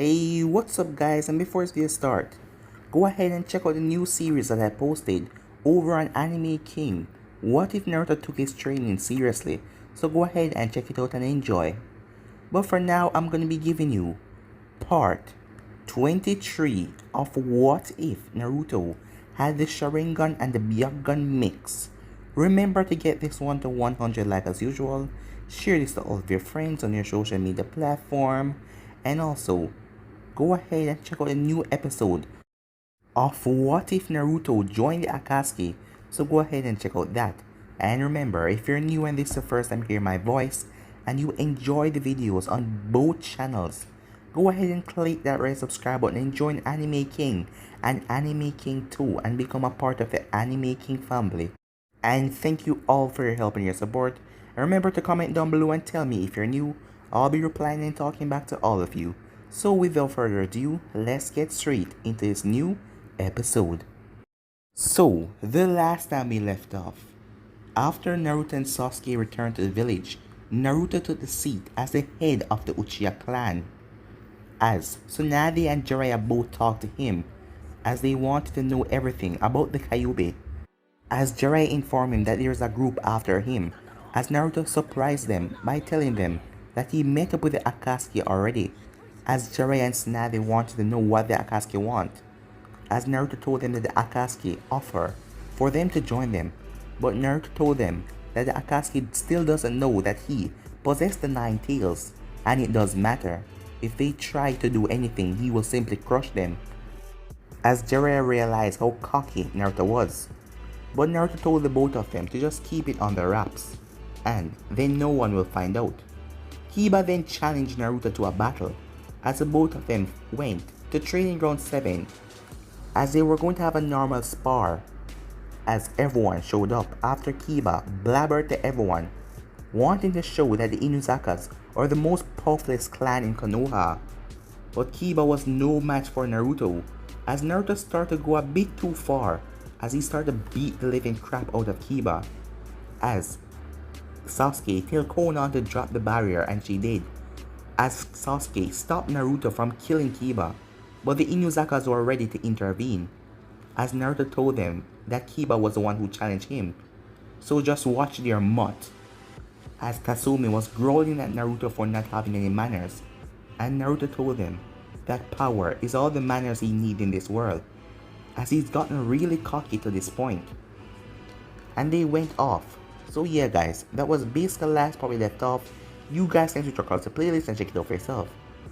Hey, what's up guys, and before this video start, go ahead and check out the new series that I posted over on Anime King. What if Naruto took his training seriously? So go ahead and check it out and enjoy. But for now, I'm gonna be giving you part 23 of What If Naruto had the Sharingan and the Byakugan mix. Remember to get this one to 100 like as usual, share this to all of your friends on your social media platform, and also go ahead and check out a new episode of What If Naruto joined the Akatsuki. So go ahead and check out that. And remember, if you're new and this is the first time hearing my voice and you enjoy the videos on both channels, go ahead and click that red subscribe button and join Anime King and Anime King 2 and become a part of the Anime King family. And thank you all for your help and your support. And remember to comment down below and tell me if you're new. I'll be replying and talking back to all of you. So without further ado, let's get straight into this new episode. So, the last time we left off, after Naruto and Sasuke returned to the village, Naruto took the seat as the head of the Uchiha clan. As Tsunade and Jiraiya both talked to him, as they wanted to know everything about the Kyuubi. As Jiraiya informed him that there's a group after him, as Naruto surprised them by telling them that he met up with the Akatsuki already, as Jiraiya and Tsunade wanted to know what the Akatsuki want, as Naruto told them that the Akatsuki offer for them to join them, but Naruto told them that the Akatsuki still doesn't know that he possessed the 9 tails, and it does matter. If they try to do anything, he will simply crush them. As Jiraiya realized how cocky Naruto was, but Naruto told the both of them to just keep it on their wraps, and then no one will find out. Kiba then challenged Naruto to a battle, as the both of them went to Training Ground 7, as they were going to have a normal spar, as everyone showed up after Kiba blabbered to everyone, wanting to show that the Inuzakas are the most powerful clan in Konoha. But Kiba was no match for Naruto, as Naruto started to go a bit too far, as he started to beat the living crap out of Kiba, as Sasuke told Konan to drop the barrier, and she did, as Sasuke stopped Naruto from killing Kiba, but the Inuzakas were ready to intervene, as Naruto told them that Kiba was the one who challenged him, so just watch their mutt, as Kasumi was growling at Naruto for not having any manners, and Naruto told them that power is all the manners he needs in this world, as he's gotten really cocky to this point. And they went off. So yeah guys, that was basically the last part we left off. You guys can switch across the playlist and check it out for yourself.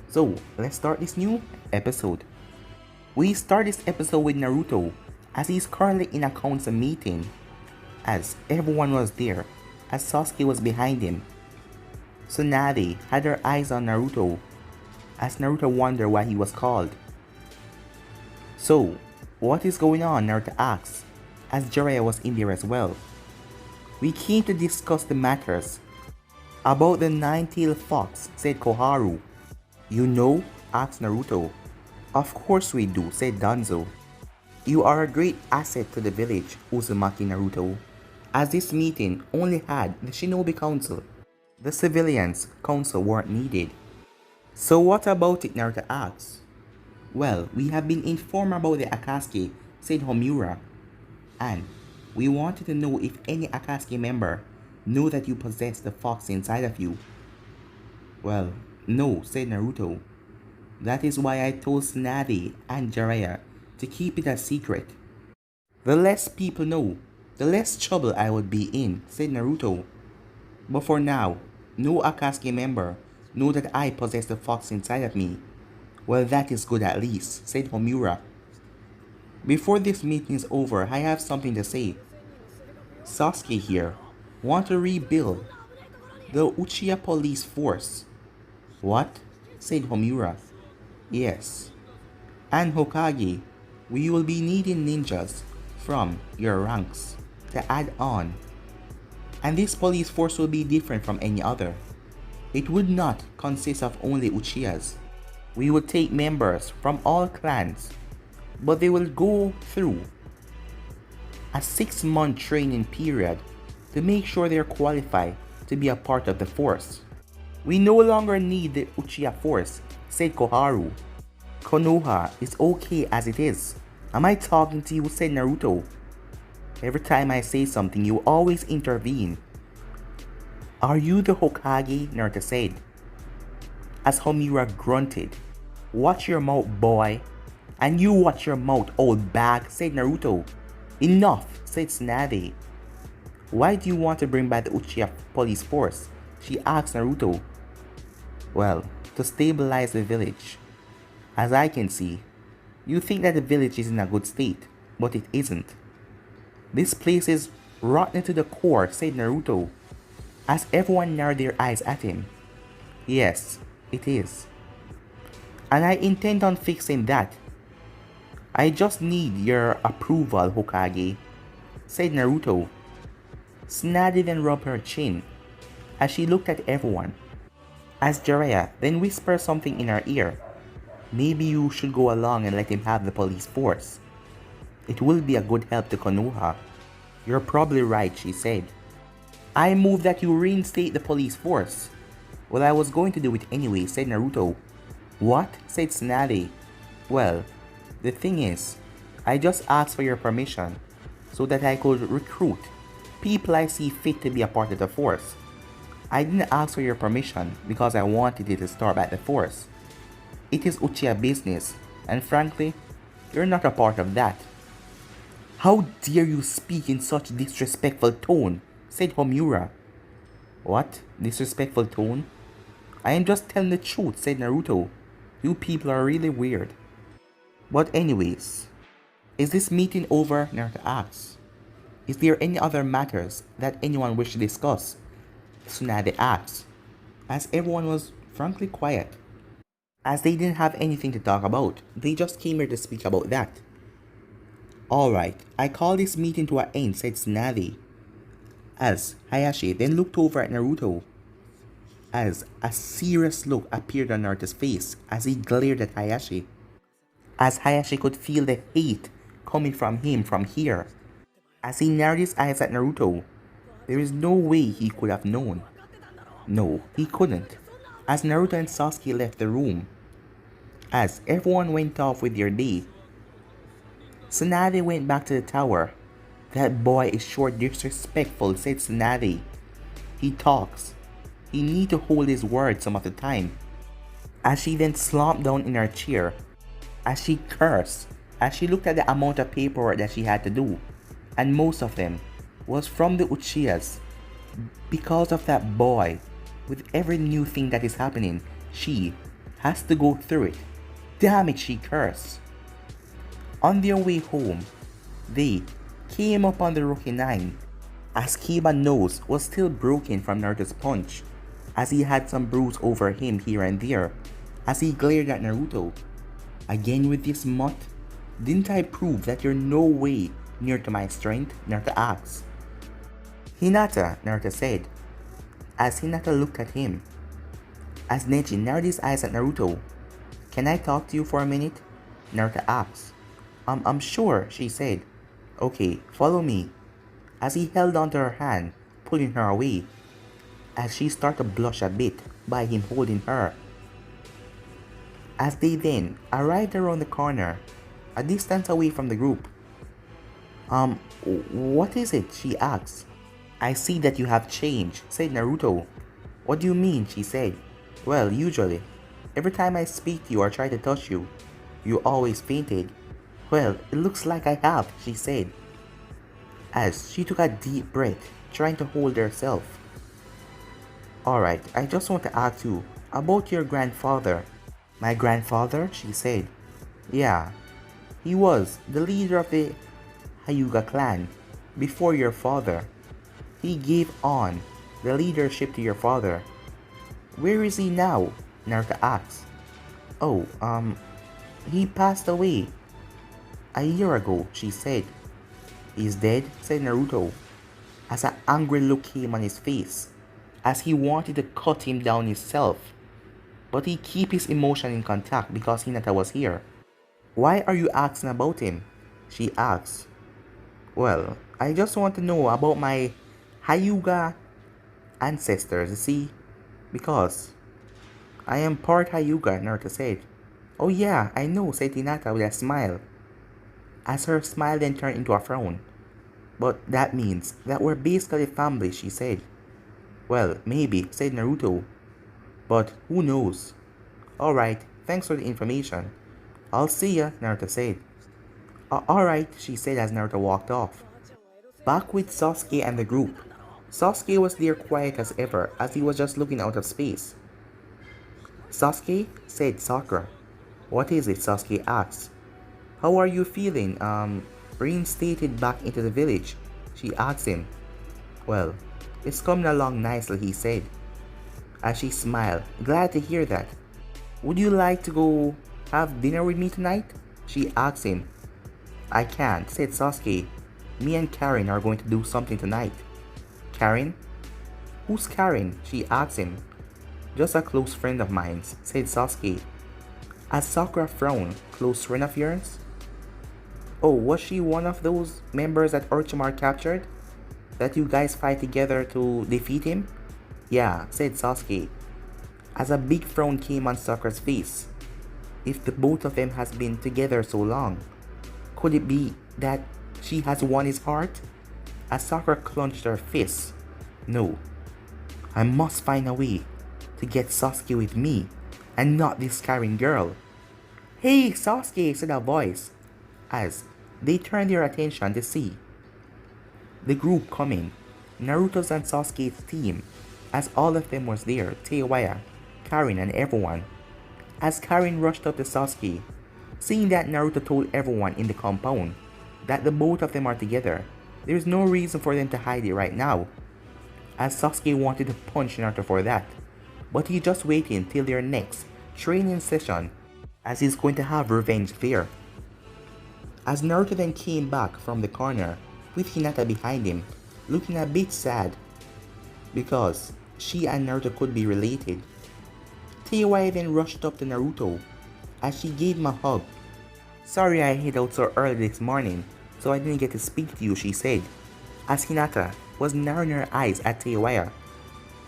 So let's start this new episode. We start this episode with Naruto, as he's currently in a council meeting, as everyone was there, as Sasuke was behind him. Tsunade had her eyes on Naruto, as Naruto wondered why he was called. So, what is going on? Naruto asks, as Jiraiya was in there as well. We came to discuss the matters about the 9-tailed fox, said Koharu. You know? Asked Naruto. Of course we do, said Danzo. You are a great asset to the village, Uzumaki Naruto, as this meeting only had the Shinobi Council. The civilians' council weren't needed. So what about it? Naruto asks. Well, we have been informed about the Akatsuki, said Homura, and we wanted to know if any Akatsuki member knew that you possess the fox inside of you. Well, no, said Naruto. That is why I told Tsunade and Jiraiya to keep it a secret. The less people know, the less trouble I would be in, said Naruto. But for now, no Akatsuki member know that I possess the fox inside of me. Well, that is good at least, said Homura. Before this meeting is over, I have something to say. Sasuke here want to rebuild the Uchiha police force. What? Said Homura. Yes. And Hokage, we will be needing ninjas from your ranks to add on. And this police force will be different from any other. It would not consist of only Uchihas. We will take members from all clans, but they will go through a 6-month training period to make sure they are qualified to be a part of the force. We no longer need the Uchiha force, said Koharu, Konoha is okay as it is. Am I talking to you? Said Naruto. Every time I say something, you always intervene. Are you the Hokage? Naruto said. As Homura grunted. Watch your mouth, boy. And you watch your mouth, old bag, said Naruto. Enough, said Tsunade. Why do you want to bring back the Uchiha police force? She asked Naruto. Well, to stabilize the village. As I can see, you think that the village is in a good state, but it isn't. This place is rotten to the core, said Naruto, as everyone narrowed their eyes at him. Yes, it is. And I intend on fixing that. I just need your approval, Hokage, said Naruto. Tsunade then rubbed her chin as she looked at everyone. As Jiraiya then whispered something in her ear. Maybe you should go along and let him have the police force. It will be a good help to Konoha. You're probably right, she said. I move that you reinstate the police force. Well, I was going to do it anyway, said Naruto. What? Said Tsunade. Well, the thing is, I just asked for your permission so that I could recruit people I see fit to be a part of the force. I didn't ask for your permission because I wanted you to start at the force. It is Uchiha business, and frankly, you're not a part of that. How dare you speak in such disrespectful tone, said Homura. What? Disrespectful tone? I am just telling the truth, said Naruto. You people are really weird. But anyways, is this meeting over? Naruto asks. Is there any other matters that anyone wishes to discuss? Tsunade asked, as everyone was frankly quiet. As they didn't have anything to talk about, they just came here to speak about that. Alright, I call this meeting to an end, said Tsunade. As Hayashi then looked over at Naruto. As a serious look appeared on Naruto's face as he glared at Hayashi. As Hayashi could feel the hate coming from him from here. As he narrowed his eyes at Naruto, there is no way he could have known. No, he couldn't. As Naruto and Sasuke left the room. As everyone went off with their day. Tsunade went back to the tower. That boy is short disrespectful, said Tsunade. He talks. He need to hold his words some of the time. As she then slumped down in her chair. As she cursed. As she looked at the amount of paperwork that she had to do. And most of them was from the Uchihas. Because of that boy, with every new thing that is happening, she has to go through it. Damn it, she cursed. On their way home, they came upon the Rokunin, as Kiba's nose was still broken from Naruto's punch, as he had some bruise over him here and there, as he glared at Naruto. Again with this mutt? Didn't I prove that you're no way near to my strength? Naruto asked. Hinata, Naruto said, as Hinata looked at him. As Neji narrowed his eyes at Naruto. Can I talk to you for a minute? Naruto asked. I'm sure, she said. Okay, follow me. As he held onto her hand, pulling her away. As she started to blush a bit by him holding her. As they then arrived around the corner, a distance away from the group. What is it? She asked. I see that you have changed, said Naruto. What do you mean? She said. Well, usually, every time I speak to you or try to touch you, you always fainted. Well, it looks like I have, she said. As she took a deep breath, trying to hold herself. Alright, I just want to ask you about your grandfather. My grandfather? She said. Yeah, he was the leader of the Hyuga clan before your father. He gave on the leadership to your father. Where is he now? Naruto asked. Oh, he passed away a year ago, she said. He's dead, said Naruto, as an angry look came on his face, as he wanted to cut him down himself. But he kept his emotion in contact because Hinata was here. Why are you asking about him? She asked. Well, I just want to know about my Hyuga ancestors, you see? Because I am part Hyuga, Naruto said. Oh yeah, I know, said Hinata with a smile, as her smile then turned into a frown. But that means that we're basically family, she said. Well, maybe, said Naruto. But who knows? Alright, thanks for the information. I'll see ya, Naruto said. Alright, she said as Naruto walked off. Back with Sasuke and the group. Sasuke was there quiet as ever as he was just looking out of space. Sasuke, said Sakura. What is it? Sasuke asked. How are you feeling? Reinstated back into the village? She asked him. Well, it's coming along nicely, he said, as she smiled. Glad to hear that. Would you like to go have dinner with me tonight? She asked him. I can't, said Sasuke. Me and Karen are going to do something tonight. Karen? Who's Karen? She asked him. Just a close friend of mine, said Sasuke. As Sakura frowned, close friend of yours? Oh, was she one of those members that Orochimaru captured? That you guys fight together to defeat him? Yeah, said Sasuke, as a big frown came on Sakura's face. If the both of them has been together so long, could it be that she has won his heart? As Sakura clenched her fists. No, I must find a way to get Sasuke with me, and not this Karen girl. Hey, Sasuke, said a voice, as they turned their attention to see the group coming, Naruto's and Sasuke's team, as all of them was there, Teiwaya, Karen and everyone. As Karen rushed up to Sasuke, seeing that Naruto told everyone in the compound that the both of them are together, there is no reason for them to hide it right now. As Sasuke wanted to punch Naruto for that, but he just waited till their next training session, as he's going to have revenge there. As Naruto then came back from the corner with Hinata behind him, looking a bit sad because she and Naruto could be related. Teiwaya then rushed up to Naruto as she gave him a hug. Sorry I hid out so early this morning, so I didn't get to speak to you, she said, as Hinata was narrowing her eyes at Teiwaya.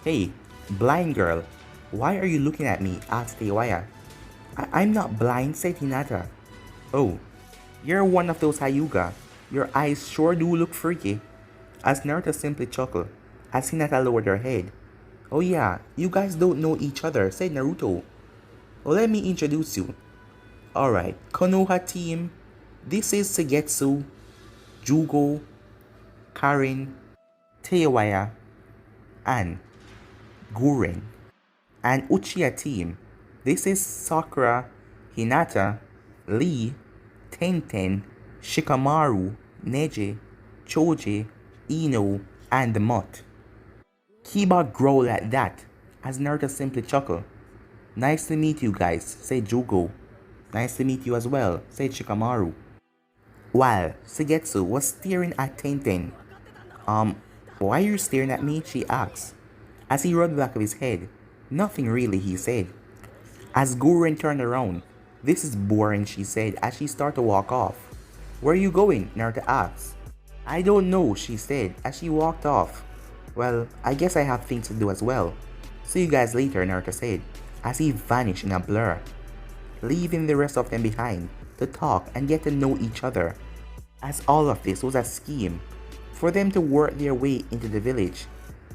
Hey, blind girl, why are you looking at me? Asked Teiwaya. I'm not blind, said Hinata. Oh, you're one of those Hyuga. Your eyes sure do look freaky. As Naruto simply chuckled, as Hinata lowered her head. Oh yeah, you guys don't know each other, said Naruto. Well, let me introduce you. Alright, Konoha team. This is Suigetsu, Jugo, Karen, Teiwaya, and Guren. And Uchiha team. This is Sakura, Hinata, Lee, Tenten, Shikamaru, Neji, Choji, Ino, and the Mutt. Kiba growled at that, as Naruto simply chuckled. Nice to meet you guys, said Jugo. Nice to meet you as well, said Shikamaru. While Suigetsu was staring at Tenten. Why are you staring at me? She asked, as he rubbed the back of his head. Nothing really, he said. As Guren turned around. This is boring, she said as she started to walk off. Where are you going? Naruto asked. I don't know, she said as she walked off. Well, I guess I have things to do as well. See you guys later, Naruto said as he vanished in a blur, leaving the rest of them behind to talk and get to know each other. As all of this was a scheme for them to work their way into the village,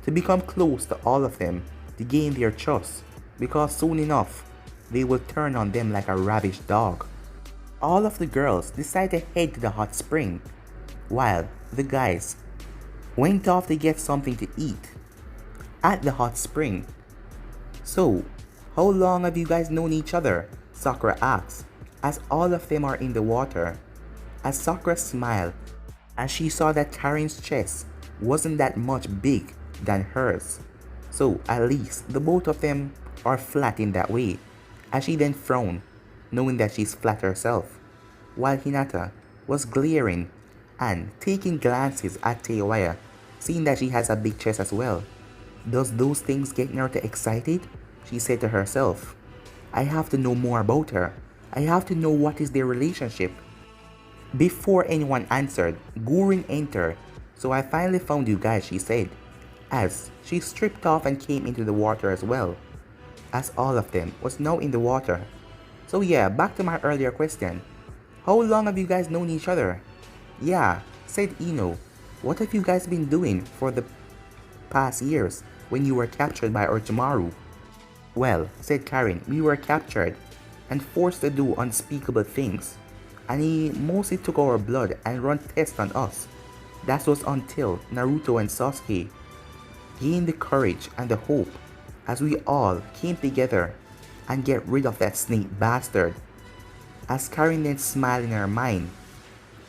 to become close to all of them, to gain their trust, because soon enough, they will turn on them like a ravished dog. All of the girls decided to head to the hot spring, while the guys went off to get something to eat at the hot spring. So, how long have you guys known each other? Sakura asked, as all of them are in the water. As Sakura smiled, as she saw that Karen's chest wasn't that much big than hers. So, at least the both of them are flat in that way. As she then frowned, knowing that she's flat herself, while Hinata was glaring and taking glances at Teiwaya, seeing that she has a big chest as well. Does those things get Naruto excited? She said to herself. I have to know more about her. I have to know what is their relationship. Before anyone answered, Guren entered. So I finally found you guys, she said, as she stripped off and came into the water as well, as all of them was now in the water. So yeah, back to my earlier question. How long have you guys known each other? Yeah, said Ino. What have you guys been doing for the past years when you were captured by Orochimaru? Well, said Karen, we were captured and forced to do unspeakable things. And he mostly took our blood and run tests on us. That was until Naruto and Sasuke gained the courage and the hope as we all came together and get rid of that snake bastard. As Karen then smiled in her mind.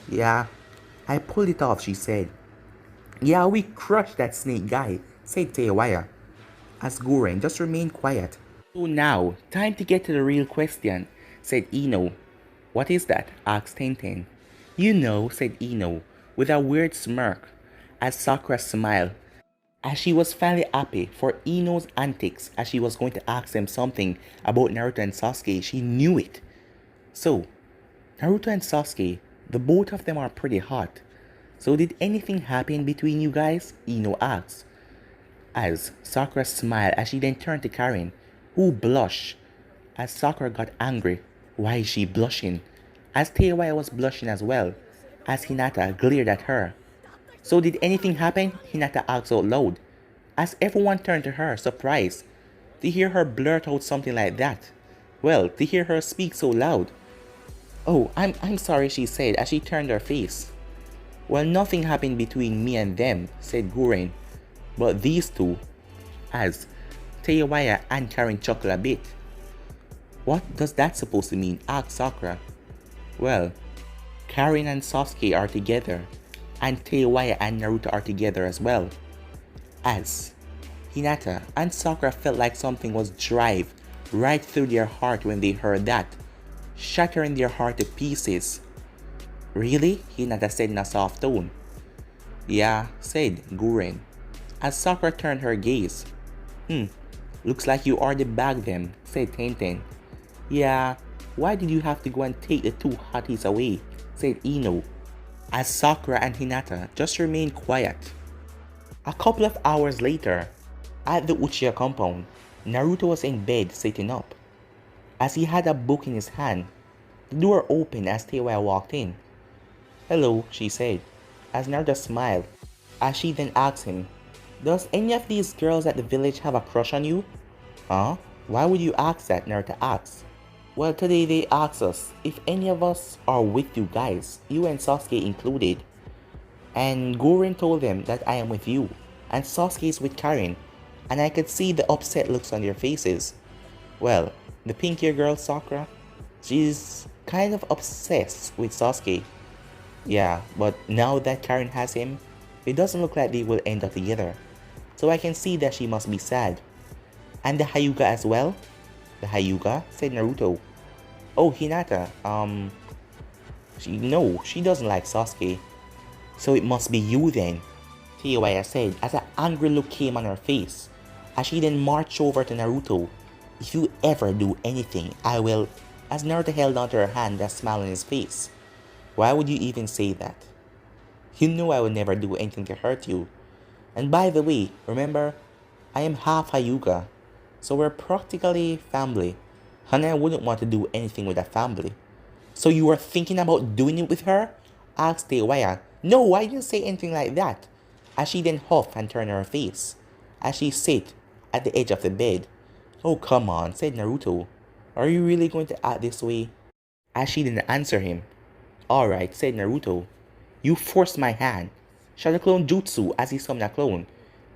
Yeah, I pulled it off, she said. Yeah, we crushed that snake guy, said Teiwaya. As Guren just remained quiet. So now, time to get to the real question, said Ino. What is that? Asked Tenten. You know, said Ino, with a weird smirk, as Sakura smiled, as she was finally happy for Ino's antics as she was going to ask them something about Naruto and Sasuke. She knew it. So, Naruto and Sasuke, the both of them are pretty hot. So did anything happen between you guys? Ino asked. As Sakura smiled as she then turned to Karen, who blushed. As Sakura got angry, why is she blushing? As Teiwaya was blushing as well, as Hinata glared at her. So did anything happen? Hinata asked out loud, as everyone turned to her, surprised to hear her blurt out something like that. Well, to hear her speak so loud. Oh, I'm sorry, she said as she turned her face. Well, nothing happened between me and them, said Guren, but these two, as Teiwaya and Karen chuckled a bit. What does that supposed to mean? Asked Sakura. Well, Karen and Sasuke are together, and Teiwaya and Naruto are together as well. As Hinata and Sakura felt like something was drive right through their heart when they heard that, shattering their heart to pieces. Really? Hinata said in a soft tone. Yeah, said Guren, as Sakura turned her gaze. Looks like you already bagged them, said Tenten. Yeah, why did you have to go and take the two hotties away, said Ino, as Sakura and Hinata just remained quiet. A couple of hours later, at the Uchiha compound, Naruto was in bed sitting up. As he had a book in his hand, the door opened as Teiwaya walked in. Hello, she said, as Naruto smiled, as she then asked him, does any of these girls at the village have a crush on you? Huh? Why would you ask that? Naruto asked. Well, today they asked us if any of us are with you guys, you and Sasuke included. And Guren told them that I am with you, and Sasuke is with Karen, and I could see the upset looks on their faces. Well, the pink hair girl Sakura, she's kind of obsessed with Sasuke. Yeah, but now that Karen has him, it doesn't look like they will end up together. So I can see that she must be sad. And the Hyuga as well? The Hyuga? Said Naruto. Oh, Hinata, she doesn't like Sasuke. So it must be you then, Teiwaya said as an angry look came on her face, as she then marched over to Naruto. If you ever do anything, I will, as Naruto held onto her hand and smiled on his face. Why would you even say that? You know I would never do anything to hurt you. And by the way, remember, I am half Hyuga, so we're practically family, and I wouldn't want to do anything with a family. So you were thinking about doing it with her? Asked Teiwaya. No, I didn't say anything like that. As she then huffed and turned her face, as she sat at the edge of the bed. Oh, come on, said Naruto. Are you really going to act this way? As she didn't answer him. Alright, said Naruto. You forced my hand. Shadow Clone Jutsu as he summoned a clone.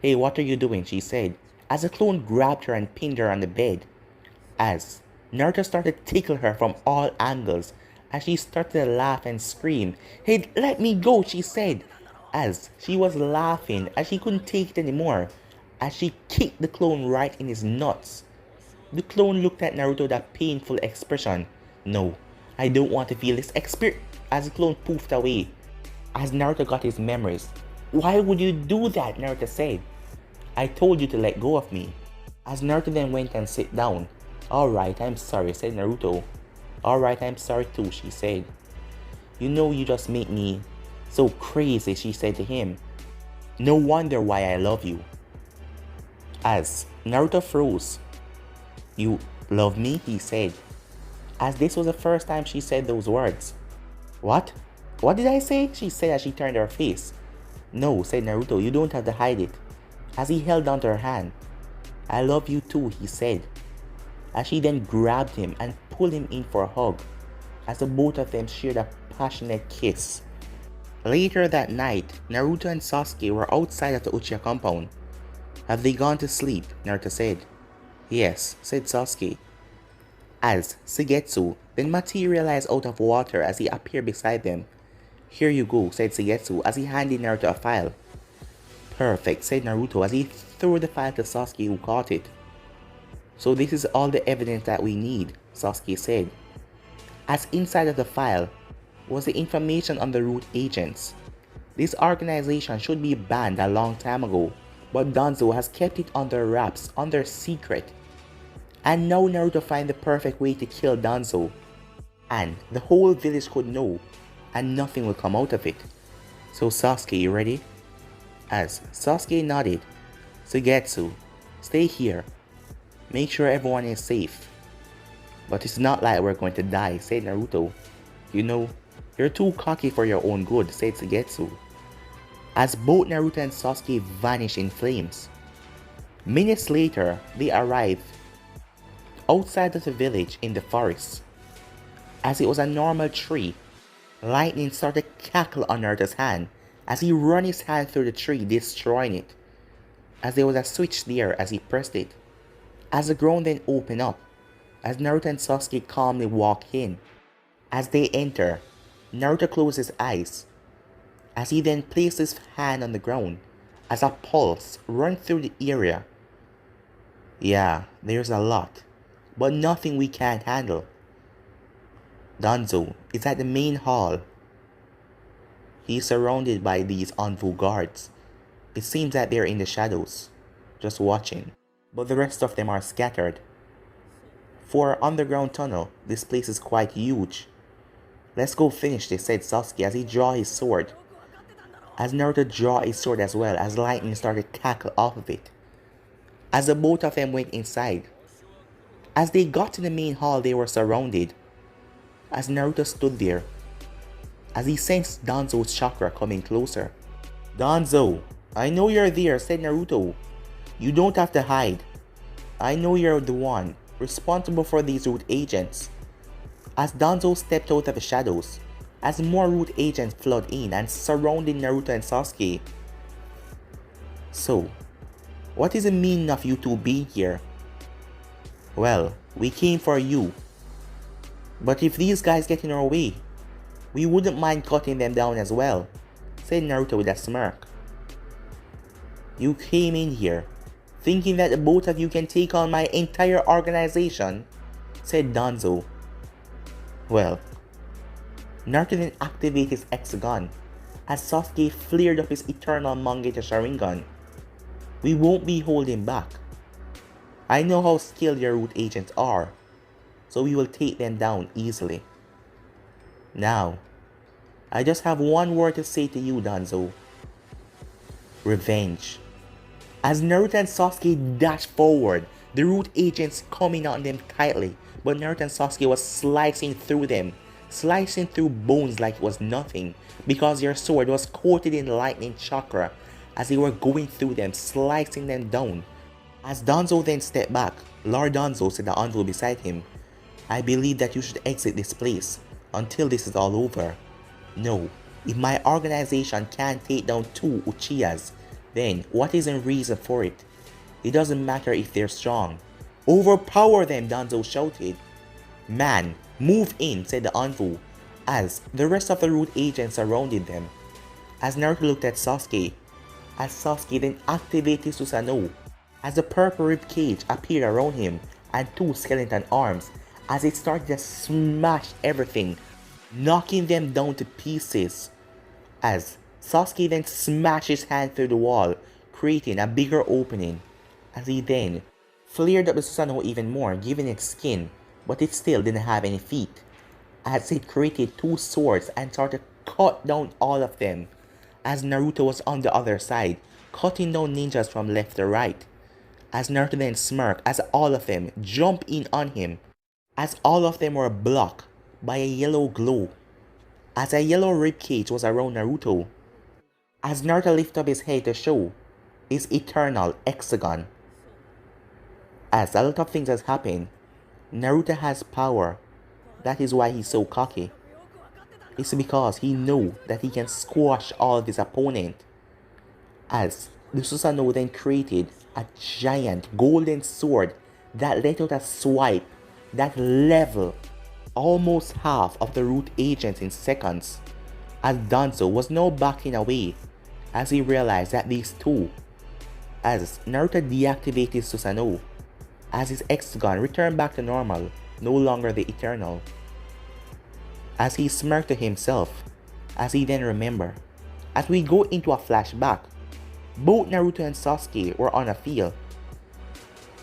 Hey, what are you doing? She said, as the clone grabbed her and pinned her on the bed. As Naruto started to tickle her from all angles, as she started to laugh and scream. Hey, let me go, she said, as she was laughing as she couldn't take it anymore, as she kicked the clone right in his nuts. The clone looked at Naruto with a painful expression. No, I don't want to feel this experience, as the clone poofed away. As Naruto got his memories. Why would you do that? Naruto said. I told you to let go of me. As Naruto then went and sat down. Alright, I'm sorry, said Naruto. Alright, I'm sorry too, she said. You know you just make me so crazy, she said to him. No wonder why I love you. As Naruto froze. You love me? He said. as this was the first time she said those words. What? What did I say? She said as she turned her face. No, said Naruto, you don't have to hide it, as he held onto her hand. I love you too, he said, as she then grabbed him and pulled him in for a hug, as the both of them shared a passionate kiss. Later that night, Naruto and Sasuke were outside of the Uchiha compound. Have they gone to sleep? Naruto said. Yes, said Sasuke, as Suigetsu then materialized out of water as he appeared beside them. Here you go, said Suigetsu as he handed Naruto a file. Perfect, said Naruto as he threw the file to Sasuke, who caught it. So this is all the evidence that we need, Sasuke said, as inside of the file was the information on the root agents. This organization should be banned a long time ago, but Danzo has kept it under wraps, under secret. And now Naruto finds the perfect way to kill Danzo, and the whole village could know, and nothing will come out of it. So Sasuke, you ready? As Sasuke nodded, Suigetsu, stay here. Make sure everyone is safe. But it's not like we're going to die, said Naruto. You know, you're too cocky for your own good, said Suigetsu, as both Naruto and Sasuke vanished in flames. Minutes later, they arrived outside of the village in the forest. As it was a normal tree, lightning started to cackle on Naruto's hand as he ran his hand through the tree, destroying it, as there was a switch there as he pressed it. As the ground then opened up, as Naruto and Sasuke calmly walk in. As they enter, Naruto closed his eyes, as he then placed his hand on the ground, as a pulse ran through the area. Yeah, there's a lot, but nothing we can't handle. Danzo is at the main hall. He's surrounded by these Anvu guards. It seems that they're in the shadows, just watching, but the rest of them are scattered. For an underground tunnel, this place is quite huge. Let's go finish this, said Sasuke as he drew his sword. As Naruto drew his sword as well, as lightning started to cackle off of it. As the both of them went inside. As they got to the main hall, they were surrounded. As Naruto stood there, as he sensed Danzo's chakra coming closer. Danzo, I know you're there, said Naruto. You don't have to hide. I know you're the one responsible for these root agents. As Danzo stepped out of the shadows, as more root agents flooded in and surrounded Naruto and Sasuke. So, what is the meaning of you two being here? Well, we came for you. But if these guys get in our way, we wouldn't mind cutting them down as well, said Naruto with a smirk. You came in here thinking that the both of you can take on my entire organization, said Danzo. Well, Naruto then activated his Hexagon as Sasuke flared up his eternal Mangekyo Sharingan. We won't be holding back. I know how skilled your root agents are, so we will take them down easily. Now, I just have one word to say to you, Danzo. Revenge. As Naruto and Sasuke dashed forward, the root agents coming on them tightly, but Naruto and Sasuke was slicing through them, slicing through bones like it was nothing, because their sword was coated in lightning chakra as they were going through them, slicing them down. As Danzo then stepped back, Lord Danzo said to Anvo beside him, I believe that you should exit this place until this is all over. No, if my organization can't take down two Uchihas, then what is the reason for it? It doesn't matter if they're strong. Overpower them, Danzo shouted. Man, move in, said the Anvu, as the rest of the root agents surrounded them. As Naruto looked at Sasuke, as Sasuke then activated Susanoo, as the purple rib cage appeared around him and two skeleton arms, as it started to smash everything, knocking them down to pieces. As Sasuke then smashed his hand through the wall, creating a bigger opening, as he then flared up the Susanoo even more, giving it skin, but it still didn't have any feet, as it created two swords and started to cut down all of them, as Naruto was on the other side, cutting down ninjas from left to right, as Naruto then smirked as all of them jumped in on him, as all of them were blocked by a yellow glow, as a yellow ribcage was around Naruto, as Naruto lifted up his head to show his eternal hexagon. As a lot of things has happened, Naruto has power. That is why he's so cocky. It's because he knows that he can squash all of his opponent. As the Susanoo then created a giant golden sword that let out a swipe that leveled almost half of the root agents in seconds. As Danzo was now backing away as he realized that these two, as Naruto deactivated Susanoo, as his hexagon returned back to normal, no longer the eternal. As he smirked to himself, as he then remembered, as we go into a flashback, both Naruto and Sasuke were on a field.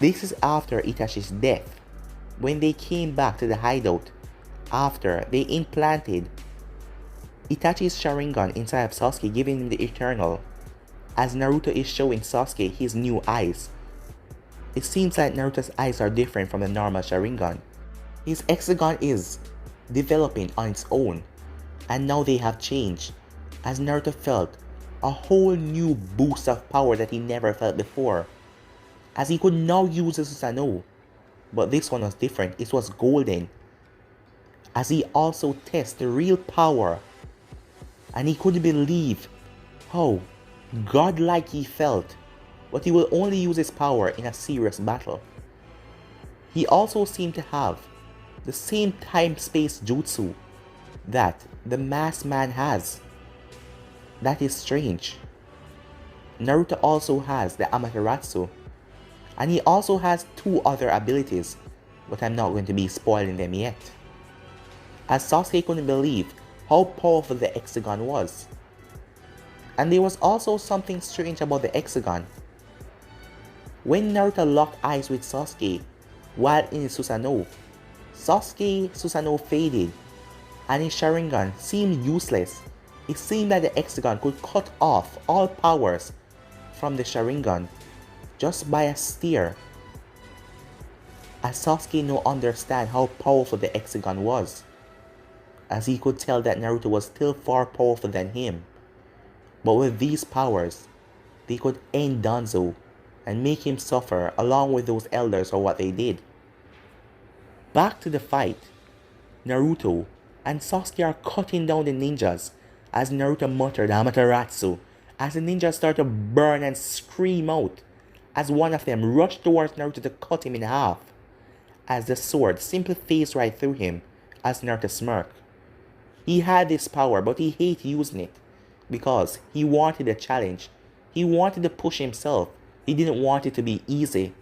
This is after Itachi's death, when they came back to the hideout, after they implanted Itachi's Sharingan inside of Sasuke, giving him the eternal, as Naruto is showing Sasuke his new eyes. It seems like Naruto's eyes are different from the normal Sharingan. His hexagon is developing on its own, and now they have changed, as Naruto felt a whole new boost of power that he never felt before, as he could now use the Susanoo, but this one was different. It was golden, as he also tested the real power, and he couldn't believe how godlike he felt, but he will only use his power in a serious battle. He also seemed to have the same time-space jutsu that the masked man has. That is strange. Naruto also has the Amaterasu, and he also has two other abilities, but I'm not going to be spoiling them yet. As Sasuke couldn't believe how powerful the hexagon was. And there was also something strange about the hexagon. When Naruto locked eyes with Sasuke while in his Susanoo, Sasuke's Susanoo faded, and his Sharingan seemed useless. It seemed that the hexagon could cut off all powers from the Sharingan just by a stare. As Sasuke now understood how powerful the hexagon was, as he could tell that Naruto was still far powerful than him. But with these powers, they could end Danzo and make him suffer along with those elders for what they did. Back to the fight, Naruto and Sasuke are cutting down the ninjas as Naruto muttered Amaterasu as the ninjas start to burn and scream out as one of them rushed towards Naruto to cut him in half, as the sword simply phased right through him as Naruto smirked. He had this power, but he hated using it because he wanted a challenge. He wanted to push himself. He didn't want it to be easy.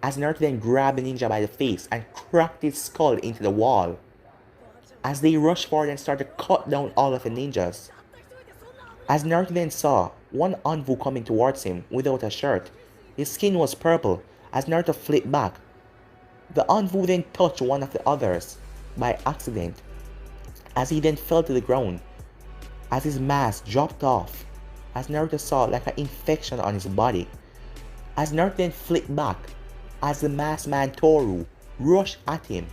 As Naruto then grabbed the ninja by the face and cracked his skull into the wall. As they rushed forward and started to cut down all of the ninjas. As Naruto then saw one Anvu coming towards him without a shirt. His skin was purple. As Naruto flipped back, the Anvu then touched one of the others by accident, as he then fell to the ground, as his mask dropped off, as Naruto saw like an infection on his body. As Naruto then flipped back, as the masked man Toru rushed at him,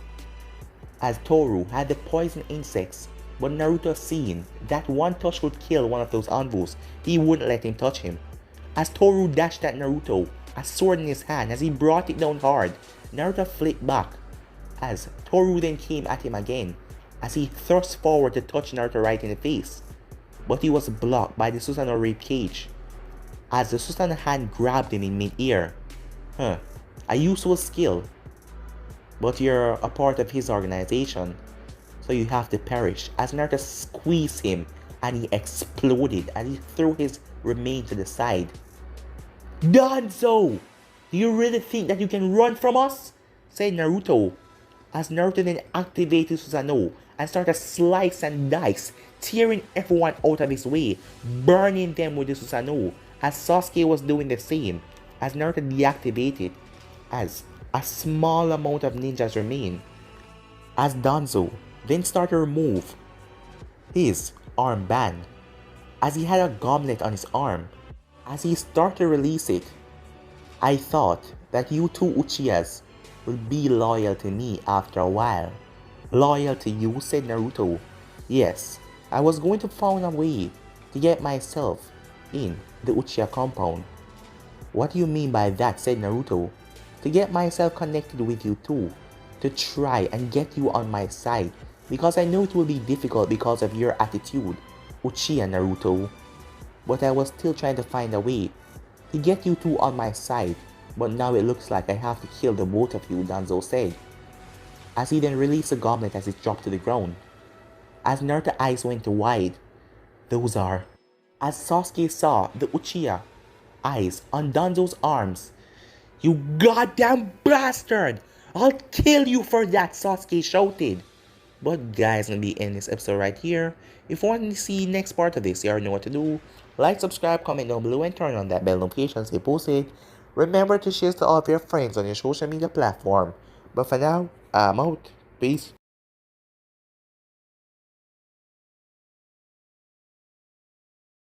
as Toru had the poison insects, but Naruto seeing that one touch would kill one of those Anvus, he wouldn't let him touch him. As Toru dashed at Naruto, a sword in his hand, as he brought it down hard, Naruto flipped back, as Toru then came at him again, as he thrust forward to touch Naruto right in the face, but he was blocked by the Susanoo ribcage, as the Susanoo hand grabbed him in mid-air. A useful skill, but you're a part of his organization, so you have to perish, as Naruto squeezed him and he exploded as he threw his remains to the side. Danzo! Do you really think that you can run from us? Said Naruto, as Naruto then activated Susanoo and started to slice and dice, tearing everyone out of his way, burning them with the Susanoo, as Sasuke was doing the same, as Naruto deactivated, as a small amount of ninjas remain, as Danzo then started to remove his armband, as he had a gauntlet on his arm. As he started to release it, I thought that you two Uchihas will be loyal to me after a while. Loyal to you, said Naruto. Yes, I was going to find a way to get myself in the Uchiha compound. What do you mean by that, said Naruto. To get myself connected with you too. To try and get you on my side. Because I know it will be difficult because of your attitude, Uchiha Naruto. But I was still trying to find a way to get you two on my side. But now it looks like I have to kill the both of you, Danzo said. As he then released the goblet as it dropped to the ground. As Naruto's eyes went wide, those are. As Sasuke saw the Uchiha eyes on Danzo's arms. You goddamn bastard! I'll kill you for that, Sasuke shouted. But guys, I'm gonna be ending this episode right here. If you want to see next part of this, you already know what to do. Like, subscribe, comment down below, and turn on that bell notification so you post it. Remember to share to all of your friends on your social media platform. But for now, I'm out. Peace.